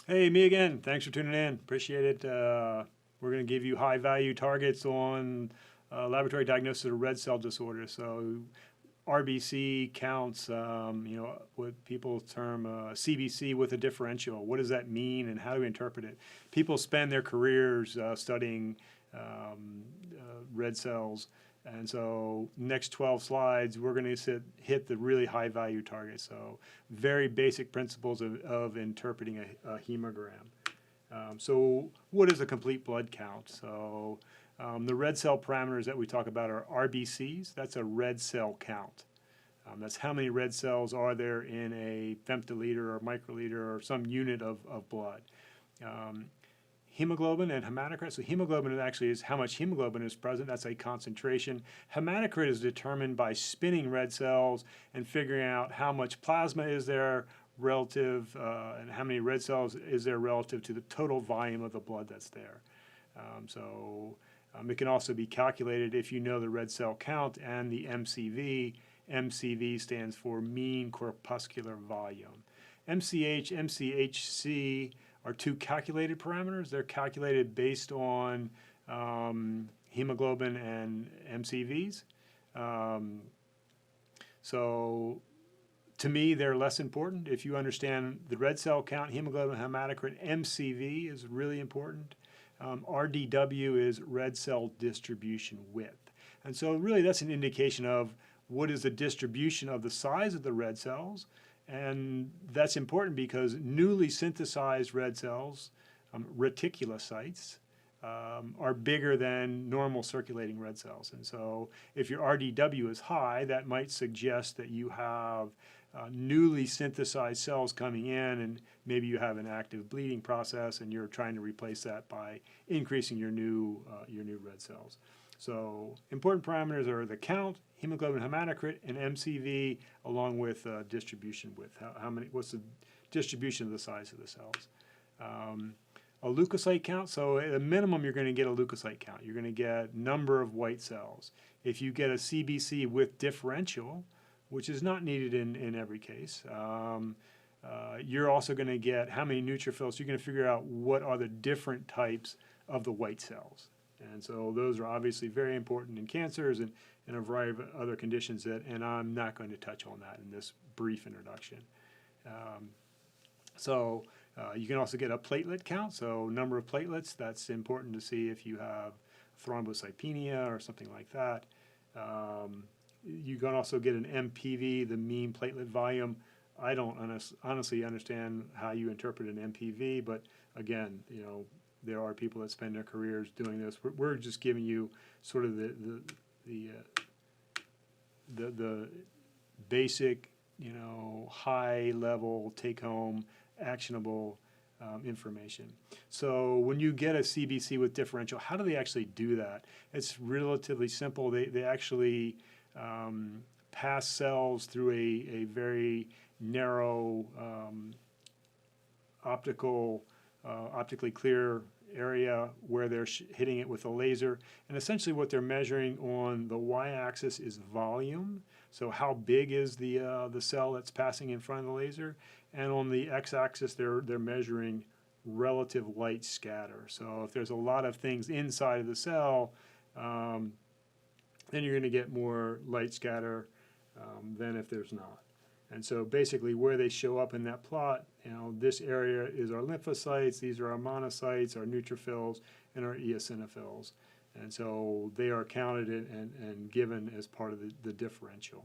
Hey, me again. Thanks for tuning in. Appreciate it. We're going to give you high value targets on laboratory diagnosis of red cell disorder. So, RBC counts, what people term CBC with a differential. What does that mean and how do we interpret it? People spend their careers studying red cells. And so, next 12 slides, we're going to hit the really high value targets. So, very basic principles of interpreting a hemogram. So, what is a complete blood count? So, the red cell parameters that we talk about are RBCs. That's a red cell count. That's how many red cells are there in a femtoliter or microliter or some unit of blood. Um, Hemoglobin and hematocrit. So hemoglobin actually is how much hemoglobin is present. That's a concentration. Hematocrit is determined by spinning red cells and figuring out how much plasma is there relative and how many red cells is there relative to the total volume of the blood that's there. It can also be calculated if you know the red cell count and the MCV. MCV stands for mean corpuscular volume. MCHC are two calculated parameters. They're calculated based on hemoglobin and MCVs. So to me, they're less important. If you understand the red cell count, hemoglobin, hematocrit, MCV is really important. RDW is red cell distribution width. And so really that's an indication of what is the distribution of the size of the red cells. And that's important because newly synthesized red cells, reticulocytes, are bigger than normal circulating red cells. And so if your RDW is high, that might suggest that you have newly synthesized cells coming in, and maybe you have an active bleeding process and you're trying to replace that by increasing your new red cells. So important parameters are the count, hemoglobin, hematocrit, and MCV, along with distribution width. What's the distribution of the size of the cells? A leukocyte count, so at a minimum you're going to get a leukocyte count. You're going to get number of white cells. If you get a CBC with differential, which is not needed in every case, you're also going to get how many neutrophils. You're going to figure out what are the different types of the white cells. And so those are obviously very important in cancers and a variety of other conditions and I'm not going to touch on that in this brief introduction. You can also get a platelet count, so number of platelets. That's important to see if you have thrombocytopenia or something like that. You can also get an MPV, the mean platelet volume. I don't honestly understand how you interpret an MPV, but again, there are people that spend their careers doing this. We're just giving you sort of the basic, high level take home actionable information. So when you get a CBC with differential, how do they actually do that? It's relatively simple. They actually pass cells through a very narrow optically clear area where they're hitting it with a laser. And essentially what they're measuring on the y-axis is volume. So how big is the cell that's passing in front of the laser? And on the x-axis, they're measuring relative light scatter. So if there's a lot of things inside of the cell, then you're going to get more light scatter than if there's not. And so basically where they show up in that plot, this area is our lymphocytes, these are our monocytes, our neutrophils, and our eosinophils. And so they are counted and given as part of the differential.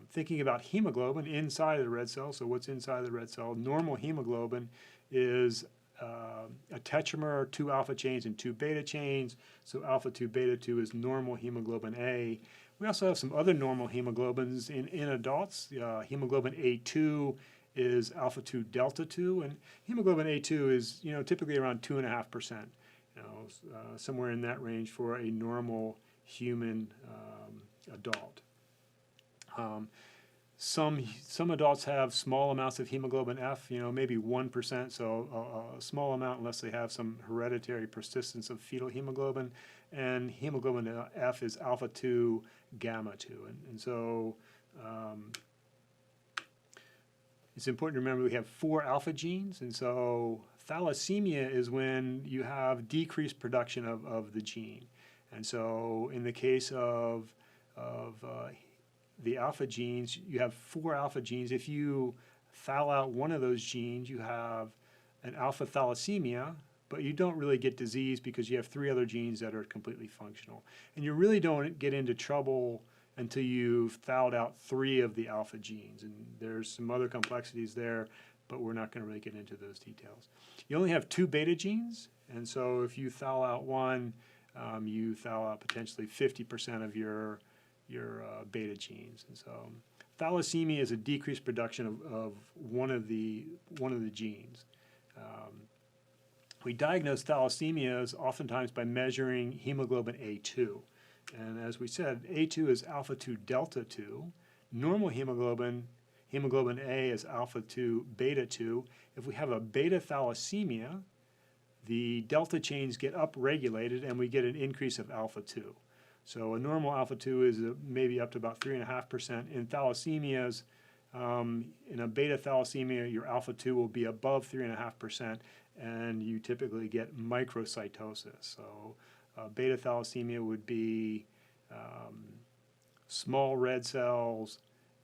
Thinking about hemoglobin inside of the red cell, so what's inside of the red cell? Normal hemoglobin is a tetramer, 2 alpha chains and 2 beta chains. So alpha 2, beta 2 is normal hemoglobin A. We also have some other normal hemoglobins in adults. Hemoglobin A2 is alpha 2, delta 2, and hemoglobin A2 is typically around 2.5%. Somewhere in that range for a normal human adult. Some adults have small amounts of hemoglobin F, maybe 1%, so a small amount unless they have some hereditary persistence of fetal hemoglobin. And hemoglobin F is alpha 2, gamma 2. And so it's important to remember we have 4 alpha genes, and so thalassemia is when you have decreased production of the gene. And so in the case of the alpha genes, you have 4 alpha genes. If you thal out one of those genes, you have an alpha thalassemia, but you don't really get disease because you have 3 other genes that are completely functional. And you really don't get into trouble until you've thaled out 3 of the alpha genes. And there's some other complexities there, but we're not going to really get into those details. You only have 2 beta genes, and so if you thal out one, you thal out potentially 50% of your beta genes. And so thalassemia is a decreased production of one of the genes. We diagnose thalassemias oftentimes by measuring hemoglobin A2. And as we said, A2 is alpha 2 delta 2. Normal hemoglobin A is alpha 2 beta 2. If we have a beta thalassemia, the delta chains get upregulated and we get an increase of alpha 2. So a normal alpha 2 is maybe up to about 3.5%. In thalassemias, in a beta thalassemia, your alpha 2 will be above 3.5%, and you typically get microcytosis. So beta thalassemia would be small red cells.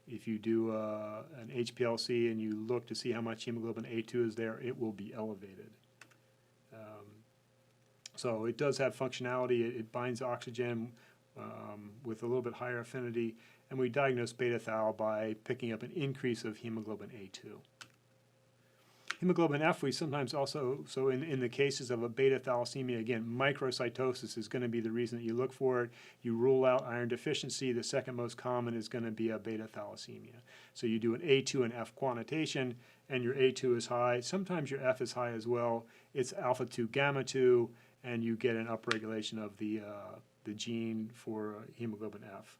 If you do an HPLC and you look to see how much hemoglobin A2 is there, it will be elevated. So it does have functionality. It binds oxygen with a little bit higher affinity, and we diagnose beta thal by picking up an increase of hemoglobin A2. Hemoglobin F, we sometimes also, so in the cases of a beta thalassemia, again, microcytosis is going to be the reason that you look for it. You rule out iron deficiency. The second most common is going to be a beta thalassemia. So you do an A2 and F quantitation, and your A2 is high. Sometimes your F is high as well. It's alpha 2 gamma 2, and you get an upregulation of the gene for hemoglobin F.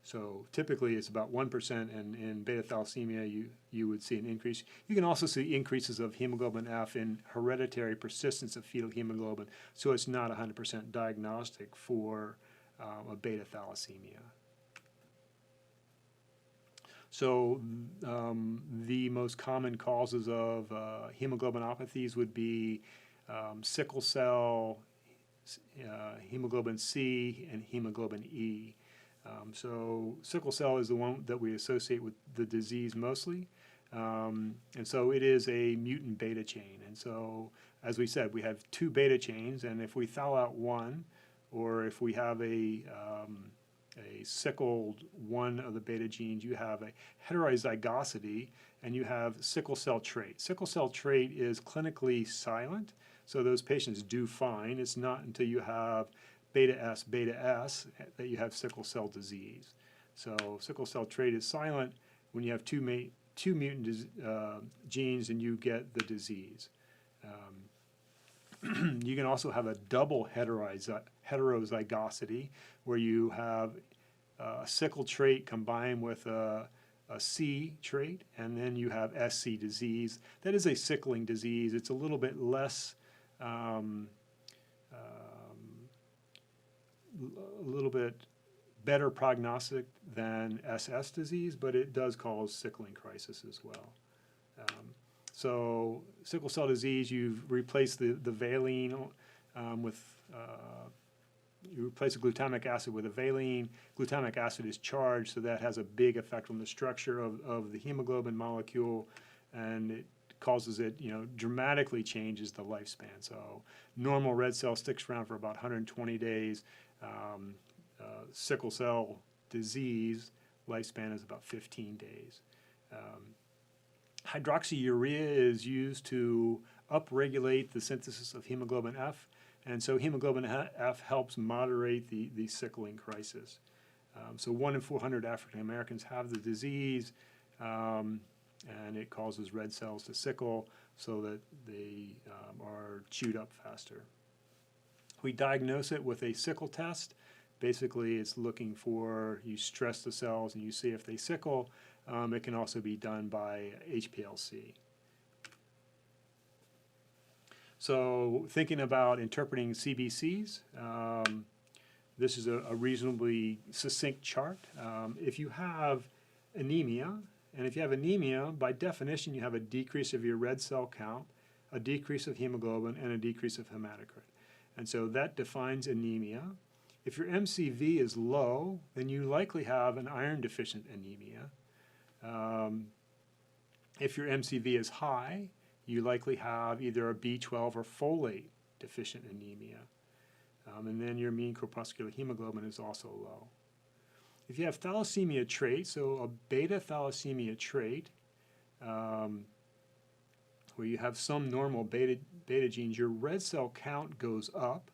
So typically it's about 1%, and in beta thalassemia you would see an increase. You can also see increases of hemoglobin F in hereditary persistence of fetal hemoglobin, so it's not 100% diagnostic for a beta thalassemia. So the most common causes of hemoglobinopathies would be sickle cell, hemoglobin C, and hemoglobin E. So sickle cell is the one that we associate with the disease mostly, and so it is a mutant beta chain. And so, as we said, we have 2 beta chains, and if we thal out one, or if we have a sickled one of the beta genes, you have a heterozygosity, and you have sickle cell trait. Sickle cell trait is clinically silent, so those patients do fine. It's not until you have beta S that you have sickle cell disease. So sickle cell trait is silent when you have two mutant genes and you get the disease. You can also have a double heterozygosity where you have a sickle trait combined with a C trait, and then you have SC disease. That is a sickling disease. It's a little bit less a little bit better prognostic than SS disease, but it does cause sickling crisis as well. So sickle cell disease, you've replaced the valine with, you replace the glutamic acid with a valine. Glutamic acid is charged, so that has a big effect on the structure of the hemoglobin molecule, and it causes it, dramatically changes the lifespan. So normal red cell sticks around for about 120 days. Sickle cell disease lifespan is about 15 days. Hydroxyurea is used to upregulate the synthesis of hemoglobin F, and so hemoglobin F helps moderate the sickling crisis. So 1 in 400 African Americans have the disease, and it causes red cells to sickle so that they are chewed up faster. We diagnose it with a sickle test. Basically, it's looking for, you stress the cells and you see if they sickle. It can also be done by HPLC. So thinking about interpreting CBCs, this is a reasonably succinct chart. If you have anemia. And if you have anemia, by definition, you have a decrease of your red cell count, a decrease of hemoglobin, and a decrease of hematocrit. And so that defines anemia. If your MCV is low, then you likely have an iron-deficient anemia. If your MCV is high, you likely have either a B12 or folate-deficient anemia. And then your mean corpuscular hemoglobin is also low. If you have thalassemia trait, so a beta thalassemia trait, where you have some normal beta genes, your red cell count goes up,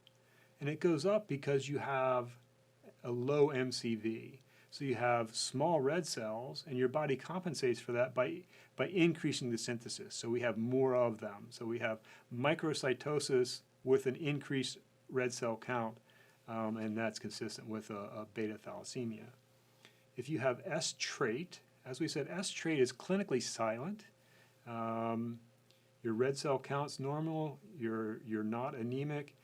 and it goes up because you have a low MCV. So you have small red cells, and your body compensates for that by increasing the synthesis. So we have more of them. So we have microcytosis with an increased red cell count, and that's consistent with a beta thalassemia. If you have S trait, as we said, S trait is clinically silent. Your red cell count's normal. You're not anemic.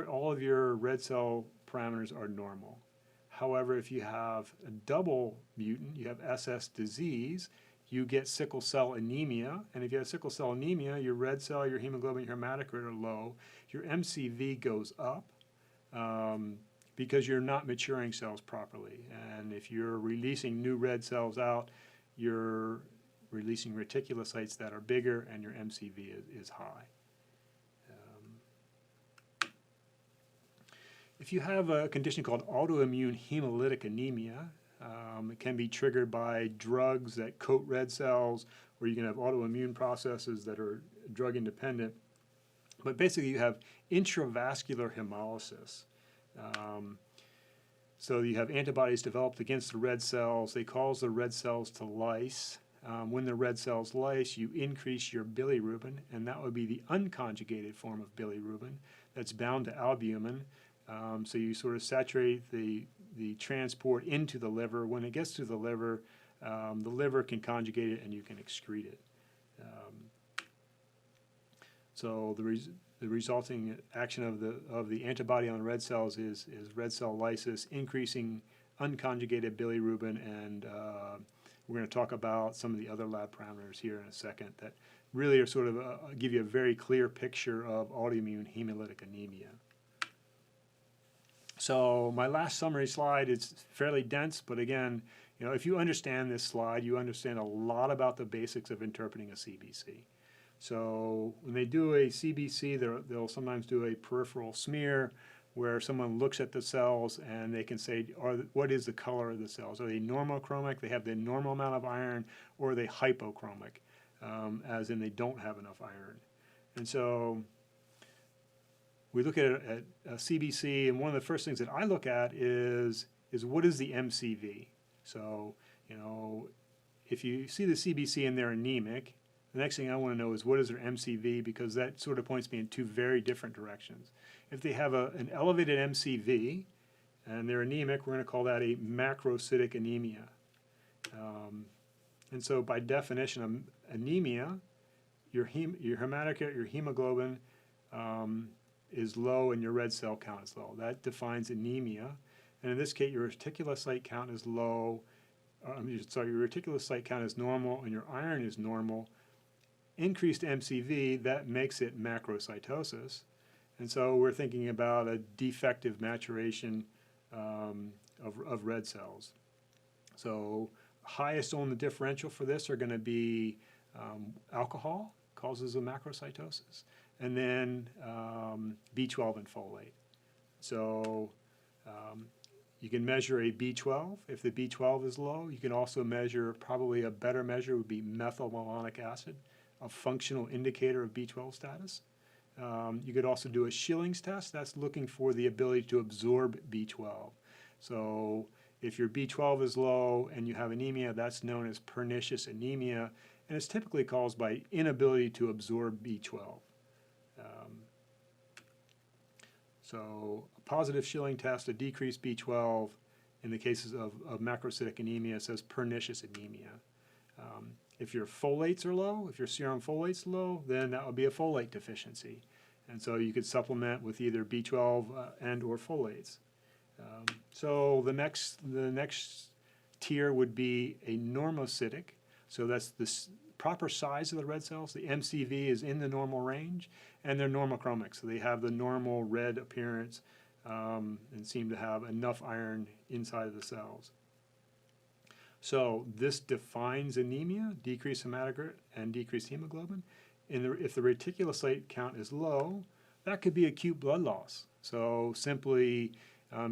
All of your red cell parameters are normal. However, if you have a double mutant, you have SS disease, you get sickle cell anemia. And if you have sickle cell anemia, your red cell, your hemoglobin, your hematocrit are low. Your MCV goes up because you're not maturing cells properly. And if you're releasing new red cells out, you're releasing reticulocytes that are bigger, and your MCV is high. If you have a condition called autoimmune hemolytic anemia, it can be triggered by drugs that coat red cells, or you can have autoimmune processes that are drug independent. But basically you have intravascular hemolysis. So you have antibodies developed against the red cells. They cause the red cells to lyse. When the red cells lyse, you increase your bilirubin, and that would be the unconjugated form of bilirubin that's bound to albumin. So you sort of saturate the transport into the liver. When it gets to the liver can conjugate it, and you can excrete it. So the resulting action of the antibody on red cells is red cell lysis, increasing unconjugated bilirubin, and we're going to talk about some of the other lab parameters here in a second that really are sort of give you a very clear picture of autoimmune hemolytic anemia. So my last summary slide is fairly dense, but again, if you understand this slide, you understand a lot about the basics of interpreting a CBC. So when they do a CBC, they'll sometimes do a peripheral smear where someone looks at the cells and they can say, what is the color of the cells? Are they normochromic, they have the normal amount of iron, or are they hypochromic, as in they don't have enough iron? And so we look at a CBC, and one of the first things that I look at is what is the MCV? So, if you see the CBC and they're anemic, the next thing I want to know is what is their MCV, because that sort of points me in two very different directions. If they have an elevated MCV and they're anemic, we're going to call that a macrocytic anemia. And so by definition, anemia, your hematocrit, your hemoglobin, is low and your red cell count is low. That defines anemia. And in this case, your reticulocyte count is low. Your reticulocyte count is normal and your iron is normal. Increased MCV, that makes it macrocytosis. And so we're thinking about a defective maturation of red cells. So highest on the differential for this are going to be alcohol, causes a macrocytosis, and then B12 and folate. So you can measure a B12. If the B12 is low, you can also measure, probably a better measure would be methylmalonic acid, a functional indicator of B12 status. You could also do a Schilling's test. That's looking for the ability to absorb B12. So if your B12 is low and you have anemia, that's known as pernicious anemia, and it's typically caused by inability to absorb B12. So a positive Schilling test, a decreased B12 in the cases of macrocytic anemia says pernicious anemia. If your folates are low, if your serum folate's low, then that would be a folate deficiency. And so you could supplement with either B12 and or folates. So the next tier would be a normocytic, so that's the proper size of the red cells. The MCV is in the normal range, and they're normochromic, so they have the normal red appearance and seem to have enough iron inside of the cells. So this defines anemia, decreased hematocrit and decreased hemoglobin. If the reticulocyte count is low, that could be acute blood loss. So simply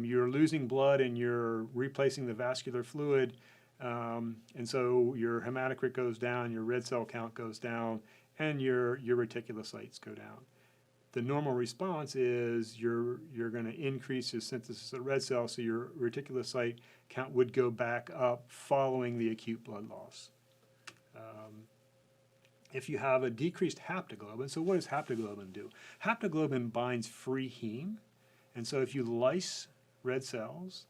you're losing blood and you're replacing the vascular fluid, and so your hematocrit goes down, your red cell count goes down, and your reticulocytes go down. The normal response is you're going to increase your synthesis of red cells, so your reticulocyte count would go back up following the acute blood loss. If you have a decreased haptoglobin, so what does haptoglobin do? Haptoglobin binds free heme, and so if you lyse red cells,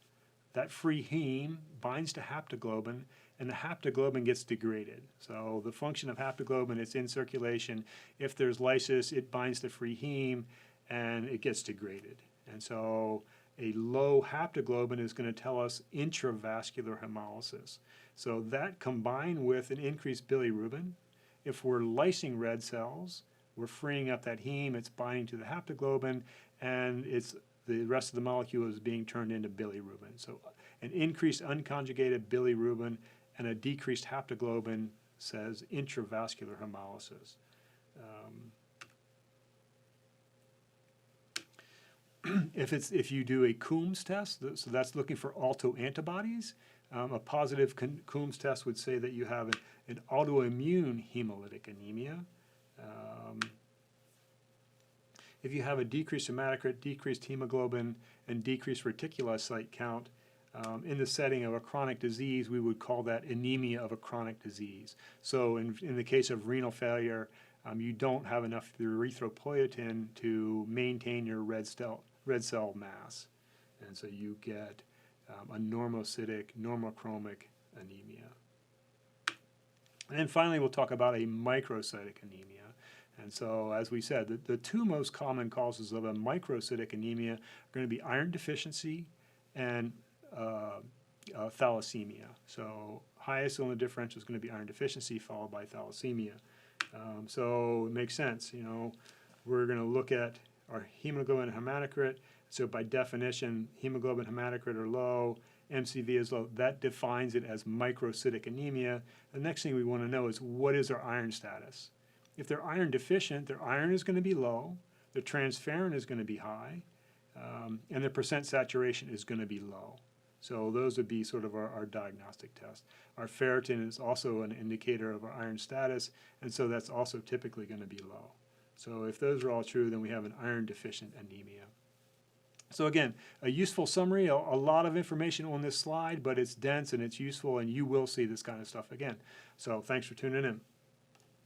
that free heme binds to haptoglobin, and the haptoglobin gets degraded. So the function of haptoglobin, it's in circulation. If there's lysis, it binds to free heme, and it gets degraded. And so a low haptoglobin is going to tell us intravascular hemolysis. So that combined with an increased bilirubin, if we're lysing red cells, we're freeing up that heme, it's binding to the haptoglobin, and the rest of the molecule is being turned into bilirubin. So an increased unconjugated bilirubin and a decreased haptoglobin says intravascular hemolysis. If you do a Coombs test, so that's looking for autoantibodies, a positive Coombs test would say that you have an autoimmune hemolytic anemia. If you have a decreased hematocrit, decreased hemoglobin, and decreased reticulocyte count, in the setting of a chronic disease, we would call that anemia of a chronic disease. So in the case of renal failure, you don't have enough erythropoietin to maintain your red cell mass. And so you get a normocytic, normochromic anemia. And then finally, we'll talk about a microcytic anemia. And so, as we said, the two most common causes of a microcytic anemia are going to be iron deficiency and thalassemia. So highest on the differential is going to be iron deficiency, followed by thalassemia. So it makes sense. We're going to look at our hemoglobin and hematocrit. So by definition, hemoglobin and hematocrit are low, MCV is low. That defines it as microcytic anemia. The next thing we want to know is what is their iron status? If they're iron deficient, their iron is going to be low, their transferrin is going to be high, and their percent saturation is going to be low. So those would be sort of our diagnostic test. Our ferritin is also an indicator of our iron status, and so that's also typically going to be low. So if those are all true, then we have an iron deficient anemia. So again, a useful summary, a lot of information on this slide, but it's dense and it's useful, and you will see this kind of stuff again. So thanks for tuning in.